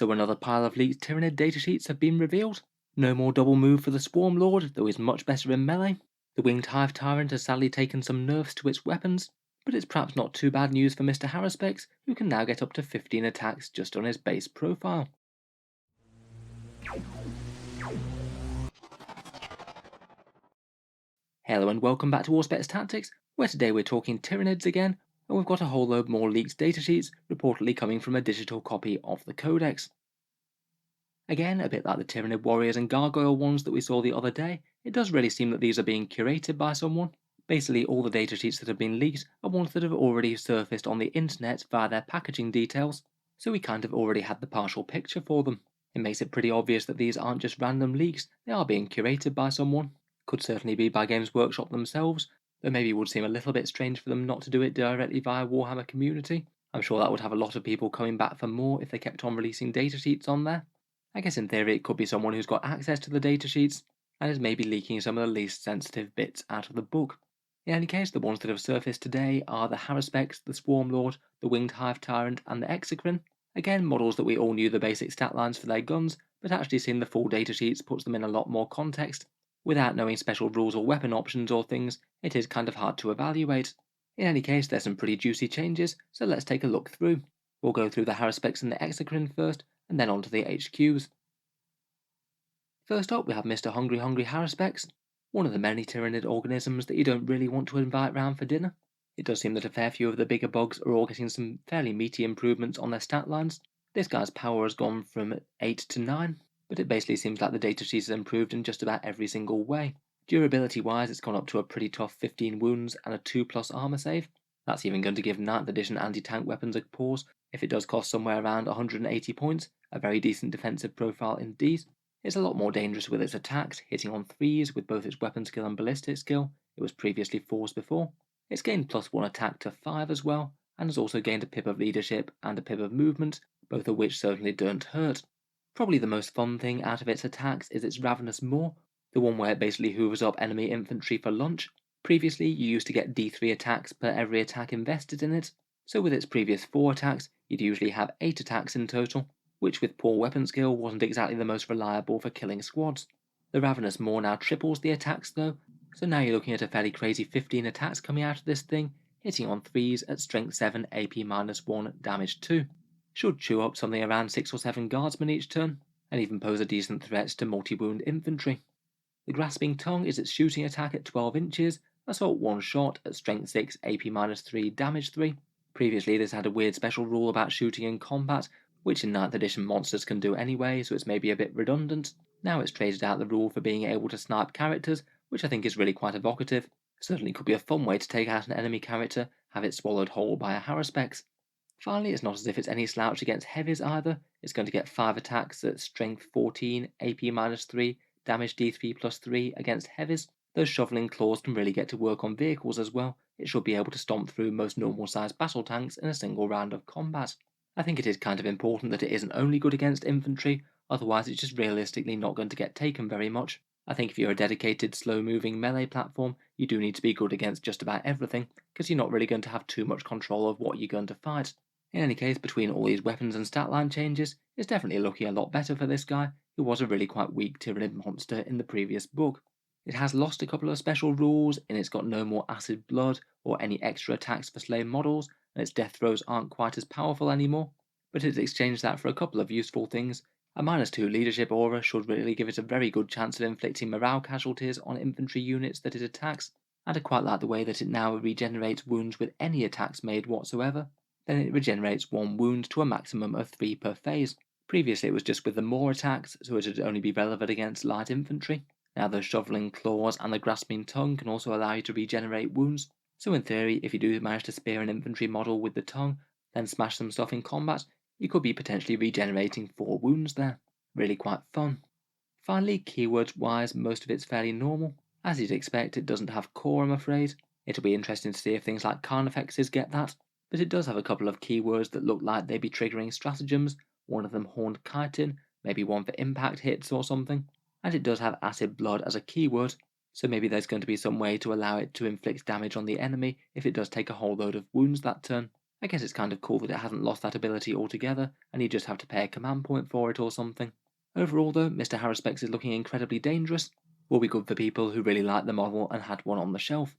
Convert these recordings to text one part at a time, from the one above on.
So another pile of leaked Tyranid datasheets have been revealed. No more double move for the Swarmlord, though he's much better in melee. The winged Hive Tyrant has sadly taken some nerfs to its weapons, but it's perhaps not too bad news for Mr. Haruspex, who can now get up to 15 attacks just on his base profile. Hello and welcome back to Haruspex Tactics, where today we're talking Tyranids again, and we've got a whole load more leaked datasheets reportedly coming from a digital copy of the codex. Again, a bit like the Tyranid warriors and gargoyle ones that we saw the other day, it does really seem that these are being curated by someone. Basically, all the datasheets that have been leaked are ones that have already surfaced on the internet via their packaging details, so we kind of already had the partial picture for them. It makes it pretty obvious that these aren't just random leaks, they are being curated by someone. Could certainly be by Games Workshop themselves, though maybe it would seem a little bit strange for them not to do it directly via Warhammer Community. I'm sure that would have a lot of people coming back for more if they kept on releasing datasheets on there. I guess in theory it could be someone who's got access to the datasheets and is maybe leaking some of the least sensitive bits out of the book. In any case, the ones that have surfaced today are the Haruspex, the Swarmlord, the Winged Hive Tyrant, and the Exocrine. Again, models that we all knew the basic stat lines for their guns, but actually seeing the full datasheets puts them in a lot more context. Without knowing special rules or weapon options or things, it is kind of hard to evaluate. In any case, there's some pretty juicy changes, so let's take a look through. We'll go through the Haruspex and the Exocrine first, and then onto the HQs. First up, we have Mr. Hungry Haruspex, one of the many Tyranid organisms that you don't really want to invite round for dinner. It does seem that a fair few of the bigger bugs are all getting some fairly meaty improvements on their stat lines. This guy's power has gone from 8 to 9, but it basically seems like the datasheet has improved in just about every single way. Durability wise, it's gone up to a pretty tough 15 wounds and a 2+ armor save. That's even going to give 9th edition anti-tank weapons a pause if it does cost somewhere around 180 points, a very decent defensive profile indeed. It's a lot more dangerous with its attacks, hitting on 3s with both its weapon skill and ballistic skill. It was previously 4s before. It's gained +1 attack to 5 as well, and has also gained a pip of leadership and a pip of movement, both of which certainly don't hurt. Probably the most fun thing out of its attacks is its Ravenous Maw, the one where it basically hoovers up enemy infantry for lunch. Previously, you used to get D3 attacks per every attack invested in it, so with its previous 4 attacks, you'd usually have 8 attacks in total, which with poor weapon skill wasn't exactly the most reliable for killing squads. The Ravenous Maw now triples the attacks though, so now you're looking at a fairly crazy 15 attacks coming out of this thing, hitting on 3s at strength 7, AP -1, damage 2. Should chew up something around 6 or 7 guardsmen each turn, and even pose a decent threat to multi-wound infantry. The Grasping Tongue is its shooting attack at 12 inches, assault 1 shot at strength 6, AP -3, damage 3. Previously this had a weird special rule about shooting in combat, which in 9th edition monsters can do anyway, so it's maybe a bit redundant. Now it's traded out the rule for being able to snipe characters, which I think is really quite evocative. Certainly could be a fun way to take out an enemy character, have it swallowed whole by a Haruspex. Finally, it's not as if it's any slouch against heavies either. It's going to get 5 attacks at strength 14, AP -3, damage D3+3 against heavies. Those shoveling claws can really get to work on vehicles as well. It should be able to stomp through most normal sized battle tanks in a single round of combat. I think it is kind of important that it isn't only good against infantry, otherwise it's just realistically not going to get taken very much. I think if you're a dedicated slow moving melee platform, you do need to be good against just about everything, because you're not really going to have too much control of what you're going to fight. In any case, between all these weapons and stat line changes, it's definitely looking a lot better for this guy, who was a really quite weak Tyranid monster in the previous book. It has lost a couple of special rules, and it's got no more acid blood or any extra attacks for slain models, and its death throws aren't quite as powerful anymore, but it's exchanged that for a couple of useful things. A -2 leadership aura should really give it a very good chance of inflicting morale casualties on infantry units that it attacks, and I quite like the way that it now regenerates wounds with any attacks made whatsoever. Then it regenerates 1 wound to a maximum of 3 per phase. Previously it was just with the more attacks, so it would only be relevant against light infantry. Now the shoveling claws and the grasping tongue can also allow you to regenerate wounds, so in theory if you do manage to spear an infantry model with the tongue, then smash some stuff in combat, you could be potentially regenerating 4 wounds there. Really quite fun. Finally, keywords wise, most of it's fairly normal. As you'd expect, it doesn't have core, I'm afraid. It'll be interesting to see if things like carnifexes get that, but it does have a couple of keywords that look like they'd be triggering stratagems, one of them Horned Chitin, maybe one for impact hits or something, and it does have Acid Blood as a keyword, so maybe there's going to be some way to allow it to inflict damage on the enemy if it does take a whole load of wounds that turn. I guess it's kind of cool that it hasn't lost that ability altogether, and you just have to pay a command point for it or something. Overall though, Mr. Haruspex is looking incredibly dangerous. Will be good for people who really like the model and had one on the shelf.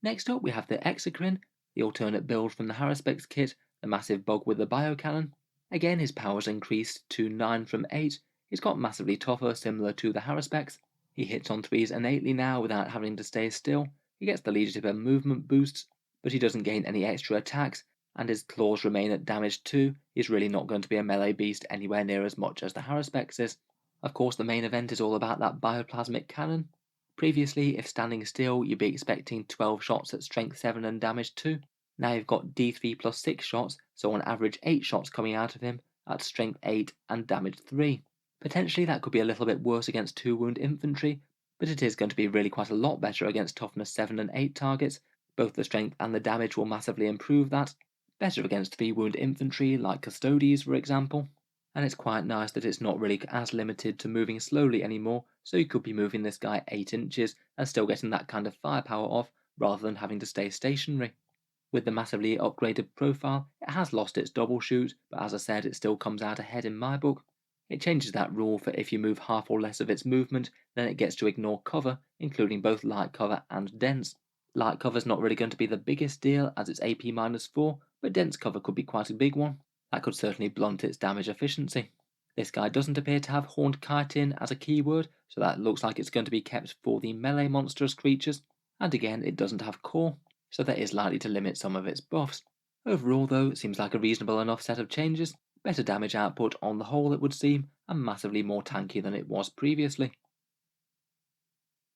Next up we have the Exocrine, the alternate build from the Haruspex kit, the massive bug with the biocannon. Again his power's increased to 9 from 8, he's got massively tougher similar to the Haruspex. He hits on 3s innately now without having to stay still, he gets the leadership and movement boosts, but he doesn't gain any extra attacks, and his claws remain at damage 2, he's really not going to be a melee beast anywhere near as much as the Haruspex is. Of course the main event is all about that bioplasmic cannon. Previously, if standing still, you'd be expecting 12 shots at strength 7 and damage 2. Now you've got D3 plus 6 shots, so on average 8 shots coming out of him at strength 8 and damage 3. Potentially that could be a little bit worse against 2 wound infantry, but it is going to be really quite a lot better against toughness 7 and 8 targets. Both the strength and the damage will massively improve that. Better against 3 wound infantry like Custodes for example. And it's quite nice that it's not really as limited to moving slowly anymore, so you could be moving this guy 8 inches and still getting that kind of firepower off rather than having to stay stationary. With the massively upgraded profile, it has lost its double shoot, but as I said, it still comes out ahead in my book. It changes that rule for if you move half or less of its movement, then it gets to ignore cover, including both light cover and dense. Light cover's not really going to be the biggest deal as it's AP -4, but dense cover could be quite a big one. That could certainly blunt its damage efficiency. This guy doesn't appear to have Horned Chitin as a keyword, so that looks like it's going to be kept for the melee monstrous creatures, and again it doesn't have core, so that is likely to limit some of its buffs. Overall though, it seems like a reasonable enough set of changes, better damage output on the whole it would seem, and massively more tanky than it was previously.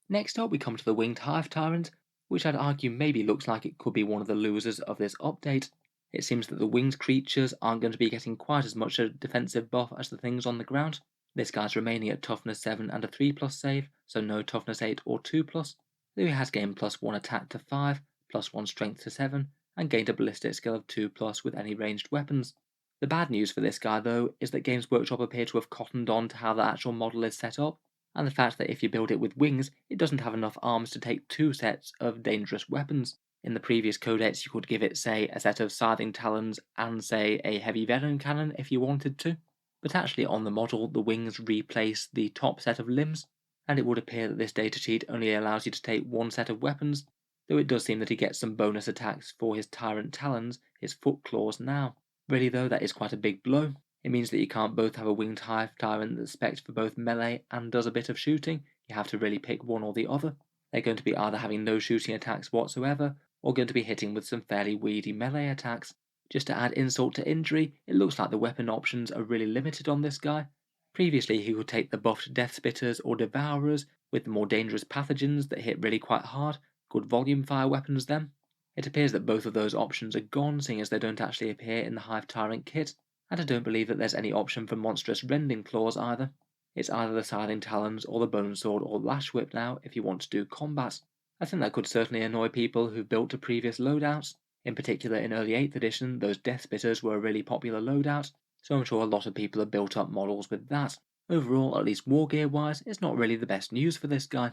Next up we come to the Winged Hive Tyrant, which I'd argue maybe looks like it could be one of the losers of this update. It seems that the winged creatures aren't going to be getting quite as much a defensive buff as the things on the ground. This guy's remaining at toughness 7 and a 3+ save, so no toughness 8 or 2+, though he has gained +1 attack to 5, +1 strength to 7, and gained a ballistic skill of 2+ with any ranged weapons. The bad news for this guy though is that Games Workshop appear to have cottoned on to how the actual model is set up, and the fact that if you build it with wings, it doesn't have enough arms to take 2 sets of dangerous weapons. In the previous codex, you could give it, say, a set of Scything Talons and, say, a Heavy Venom Cannon if you wanted to, but actually on the model, the wings replace the top set of limbs, and it would appear that this datasheet only allows you to take 1 set of weapons, though it does seem that he gets some bonus attacks for his Tyrant Talons, his foot claws now. Really though, that is quite a big blow. It means that you can't both have a Winged Hive Tyrant that's spec'd for both melee and does a bit of shooting, you have to really pick one or the other. They're going to be either having no shooting attacks whatsoever, or going to be hitting with some fairly weedy melee attacks. Just to add insult to injury, it looks like the weapon options are really limited on this guy. Previously he could take the buffed Death Spitters or Devourers with the more dangerous pathogens that hit really quite hard, good volume fire weapons then. It appears that both of those options are gone, seeing as they don't actually appear in the Hive Tyrant kit, and I don't believe that there's any option for monstrous rending claws either. It's either the Scything Talons or the Bone Sword or Lash Whip now if you want to do combat. I think that could certainly annoy people who've built to previous loadouts. In particular in early 8th edition, those Death Spitters were a really popular loadout, so I'm sure a lot of people have built up models with that. Overall, at least war gear wise, it's not really the best news for this guy.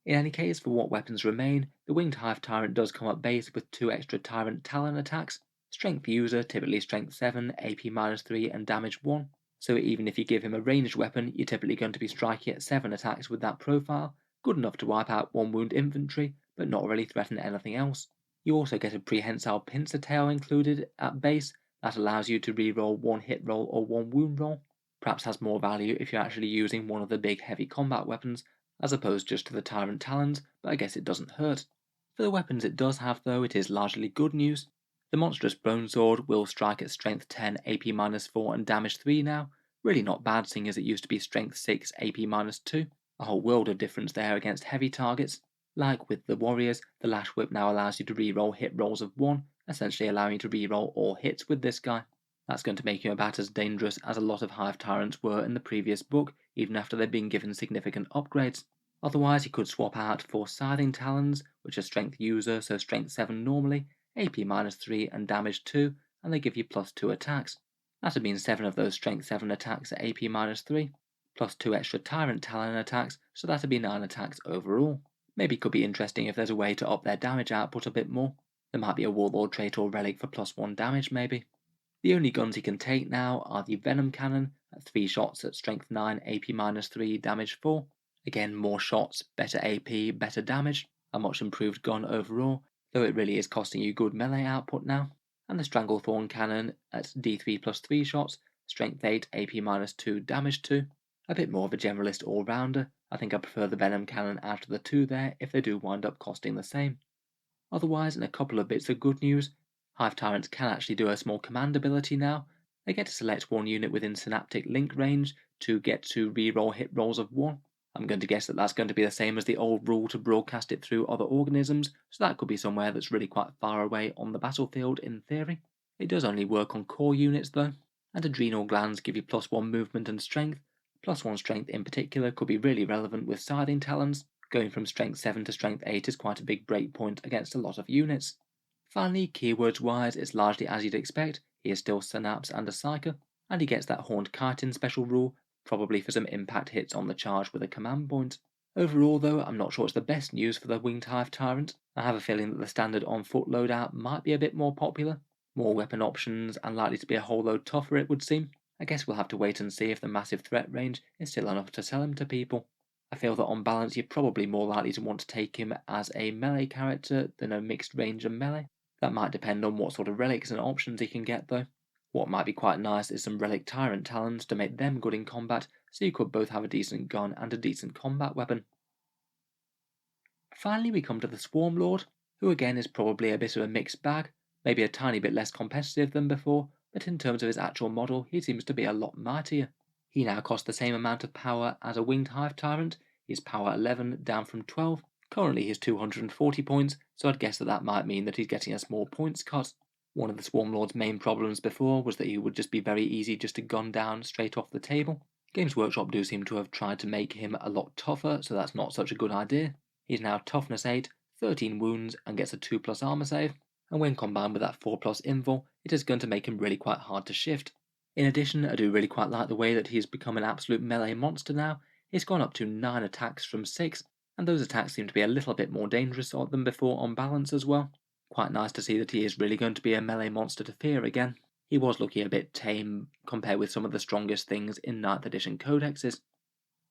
In any case, for what weapons remain, the Winged Hive Tyrant does come up base with 2 extra Tyrant Talon attacks, Strength User, typically Strength 7, AP -3 and Damage 1, so even if you give him a ranged weapon, you're typically going to be striking at 7 attacks with that profile, good enough to wipe out 1 wound infantry, but not really threaten anything else. You also get a prehensile pincer tail included at base, that allows you to reroll 1 hit roll or 1 wound roll. Perhaps has more value if you're actually using one of the big heavy combat weapons, as opposed just to the Tyrant Talons, but I guess it doesn't hurt. For the weapons it does have though, it is largely good news. The Monstrous Bone Sword will strike at strength 10, AP -4 and damage 3 now, really not bad seeing as it used to be strength 6, AP -2, a whole world of difference there against heavy targets. Like with the Warriors, the Lash Whip now allows you to reroll hit rolls of 1, essentially allowing you to reroll all hits with this guy. That's going to make him about as dangerous as a lot of Hive Tyrants were in the previous book, even after they'd been given significant upgrades. Otherwise, you could swap out for Scything Talons, which are Strength User, so Strength 7 normally, AP -3 and Damage 2, and they give you +2 attacks. That'd mean 7 of those Strength 7 attacks at AP -3, plus 2 extra Tyrant Talon attacks, so that'd be 9 attacks overall. Maybe it could be interesting if there's a way to up their damage output a bit more. There might be a Warlord trait or relic for +1 damage maybe. The only guns he can take now are the Venom Cannon at 3 shots at strength 9, AP -3, damage 4. Again, more shots, better AP, better damage, a much improved gun overall, though it really is costing you good melee output now. And the Stranglethorn Cannon at D3 plus 3 shots, strength 8, AP -2, damage 2. A bit more of a generalist all-rounder. I think I prefer the Venom Cannon out of the two there if they do wind up costing the same. Otherwise, in a couple of bits of good news, Hive Tyrants can actually do a small command ability now. They get to select one unit within synaptic link range to get to reroll hit rolls of 1. I'm going to guess that that's going to be the same as the old rule to broadcast it through other organisms, so that could be somewhere that's really quite far away on the battlefield in theory. It does only work on core units though, and adrenal glands give you +1 movement and strength. +1 strength in particular could be really relevant with scything talons. Going from strength 7 to strength 8 is quite a big breakpoint against a lot of units. Finally, keywords wise, it's largely as you'd expect. He is still Synapse and a Psyker, and he gets that Horned Chitin special rule, probably for some impact hits on the charge with a command point. Overall though, I'm not sure it's the best news for the Winged Hive Tyrant. I have a feeling that the standard on foot loadout might be a bit more popular, more weapon options, and likely to be a whole load tougher it would seem. I guess we'll have to wait and see if the massive threat range is still enough to sell him to people. I feel that on balance you're probably more likely to want to take him as a melee character than a mixed range and melee. That might depend on what sort of relics and options he can get though. What might be quite nice is some relic tyrant talons to make them good in combat, so you could both have a decent gun and a decent combat weapon. Finally we come to the Swarmlord, who again is probably a bit of a mixed bag, maybe a tiny bit less competitive than before, but in terms of his actual model he seems to be a lot mightier. He now costs the same amount of power as a Winged Hive Tyrant. He's power 11 down from 12. Currently he's 240 points, so I'd guess that that might mean that he's getting a small points cut. One of the Swarmlord's main problems before was that he would just be very easy just to gun down straight off the table. Games Workshop do seem to have tried to make him a lot tougher, so that's not such a good idea. He's now toughness 8, 13 wounds, and gets a 2+ armor save, and when combined with that 4+ invul, it is going to make him really quite hard to shift. In addition, I do really quite like the way that he's become an absolute melee monster now. He's gone up to 9 attacks from 6, and those attacks seem to be a little bit more dangerous than before on balance as well. Quite nice to see that he is really going to be a melee monster to fear again. He was looking a bit tame compared with some of the strongest things in 9th edition codexes.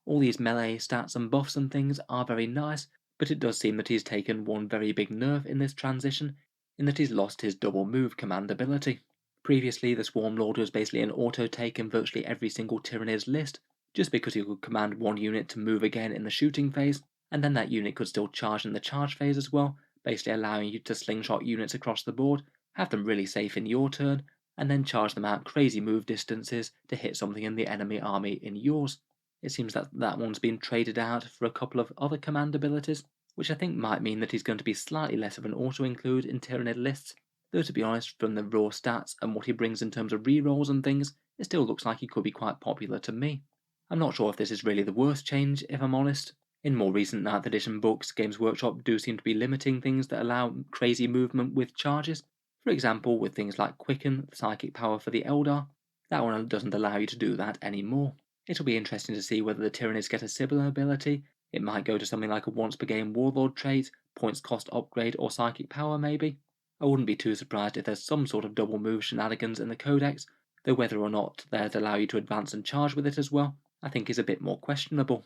All these melee stats and buffs and things are very nice, but it does seem that he's taken one very big nerf in this transition, in that he's lost his double move command ability. Previously, the Swarmlord was basically an auto-take in virtually every single Tyranid's list, just because you could command one unit to move again in the shooting phase, and then that unit could still charge in the charge phase as well, basically allowing you to slingshot units across the board, have them really safe in your turn, and then charge them out crazy move distances to hit something in the enemy army in yours. It seems that that one's been traded out for a couple of other command abilities, which I think might mean that he's going to be slightly less of an auto-include in Tyranid lists, though to be honest, from the raw stats and what he brings in terms of rerolls and things, it still looks like he could be quite popular to me. I'm not sure if this is really the worst change, if I'm honest. In more recent 9th edition books, Games Workshop do seem to be limiting things that allow crazy movement with charges. For example, with things like Quicken, psychic power for the Eldar, that one doesn't allow you to do that anymore. It'll be interesting to see whether the Tyranids get a similar ability. It might go to something like a once per game Warlord trait, points cost upgrade, or psychic power maybe. I wouldn't be too surprised if there's some sort of double move shenanigans in the codex, though whether or not they'd allow you to advance and charge with it as well, I think is a bit more questionable.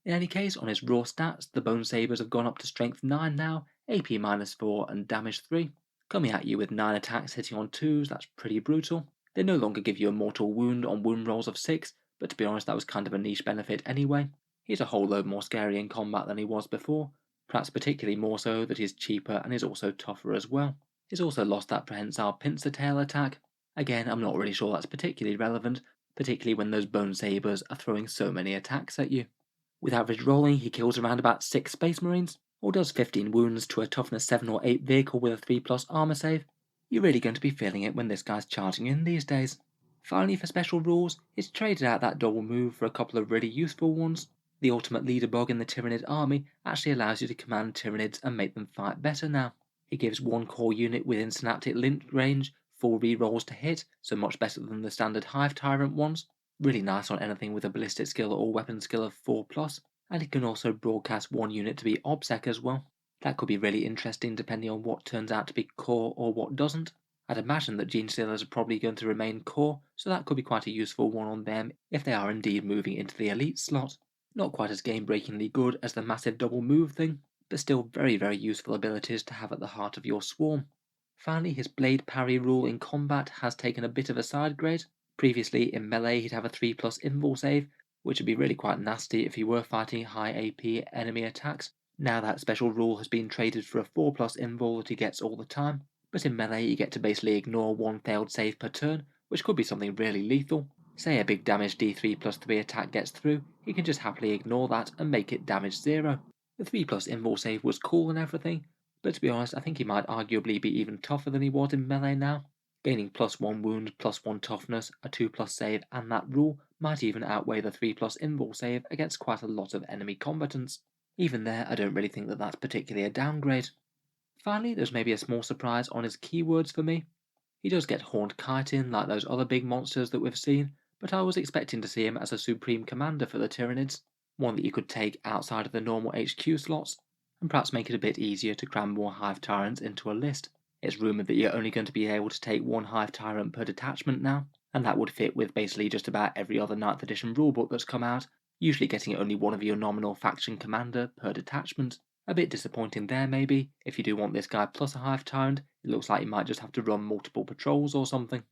In any case, on his raw stats, the Bone Sabers have gone up to strength 9 now, AP -4 and damage 3. Coming at you with 9 attacks hitting on 2s, that's pretty brutal. They no longer give you a mortal wound on wound rolls of 6, but to be honest that was kind of a niche benefit anyway. He's a whole load more scary in combat than he was before, perhaps particularly more so that he's cheaper and is also tougher as well. He's also lost that prehensile pincer tail attack. Again, I'm not really sure that's particularly relevant, particularly when those Bone Sabers are throwing so many attacks at you. With average rolling, he kills around about 6 Space Marines, or does 15 wounds to a toughness 7 or 8 vehicle with a 3+ armor save. You're really going to be feeling it when this guy's charging in these days. Finally, for special rules, it's traded out that double move for a couple of really useful ones. The ultimate leader bug in the Tyranid army actually allows you to command Tyranids and make them fight better now. It gives one core unit within synaptic link range 4 rerolls to hit, so much better than the standard Hive Tyrant ones. Really nice on anything with a ballistic skill or weapon skill of 4+, and it can also broadcast one unit to be OBSEC as well. That could be really interesting depending on what turns out to be core or what doesn't. I'd imagine that gene stealers are probably going to remain core, so that could be quite a useful one on them if they are indeed moving into the elite slot. Not quite as game-breakingly good as the massive double move thing, but still very useful abilities to have at the heart of your swarm. Finally, his blade parry rule in combat has taken a bit of a side grade. Previously, in melee he'd have a 3+ invul save, which would be really quite nasty if he were fighting high AP enemy attacks. Now that special rule has been traded for a 4+ invul that he gets all the time, but in melee you get to basically ignore one failed save per turn, which could be something really lethal. Say a big damage D3+3 attack gets through, he can just happily ignore that and make it damage 0. The 3+ invul save was cool and everything, but to be honest I think he might arguably be even tougher than he was in melee now. Gaining +1 wound, +1 toughness, a 2+ save and that rule might even outweigh the 3+ invul save against quite a lot of enemy combatants. Even there I don't really think that that's particularly a downgrade. Finally, there's maybe a small surprise on his keywords for me. He does get Horned Chitin like those other big monsters that we've seen, but I was expecting to see him as a supreme commander for the Tyranids, one that you could take outside of the normal HQ slots, and perhaps make it a bit easier to cram more Hive Tyrants into a list. It's rumoured that you're only going to be able to take one Hive Tyrant per detachment now, and that would fit with basically just about every other 9th edition rulebook that's come out, usually getting only one of your nominal faction commander per detachment. A bit disappointing there maybe. If you do want this guy plus a Hive Tyrant, it looks like you might just have to run multiple patrols or something.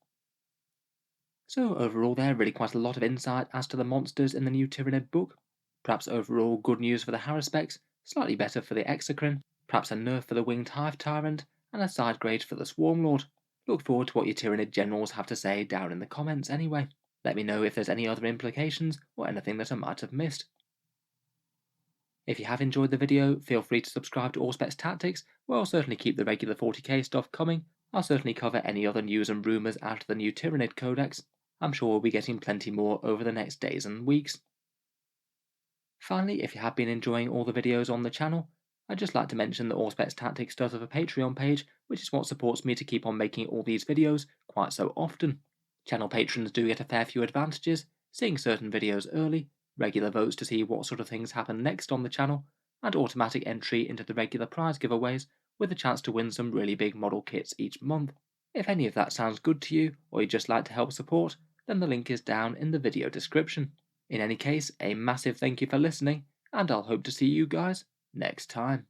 So overall there, really quite a lot of insight as to the monsters in the new Tyranid book. Perhaps overall good news for the Haruspex, slightly better for the Exocrine, perhaps a nerf for the Winged Hive Tyrant, and a side grade for the Swarmlord. Look forward to what your Tyranid generals have to say down in the comments anyway. Let me know if there's any other implications or anything that I might have missed. If you have enjoyed the video, feel free to subscribe to Haruspex Tactics, where I'll certainly keep the regular 40k stuff coming. I'll certainly cover any other news and rumours out of the new Tyranid codex. I'm sure we'll be getting plenty more over the next days and weeks. Finally, if you have been enjoying all the videos on the channel, I'd just like to mention that Haruspex Tactics does have a Patreon page, which is what supports me to keep on making all these videos quite so often. Channel patrons do get a fair few advantages, seeing certain videos early, regular votes to see what sort of things happen next on the channel, and automatic entry into the regular prize giveaways with a chance to win some really big model kits each month. If any of that sounds good to you, or you'd just like to help support, then the link is down in the video description. In any case, a massive thank you for listening, and I'll hope to see you guys next time.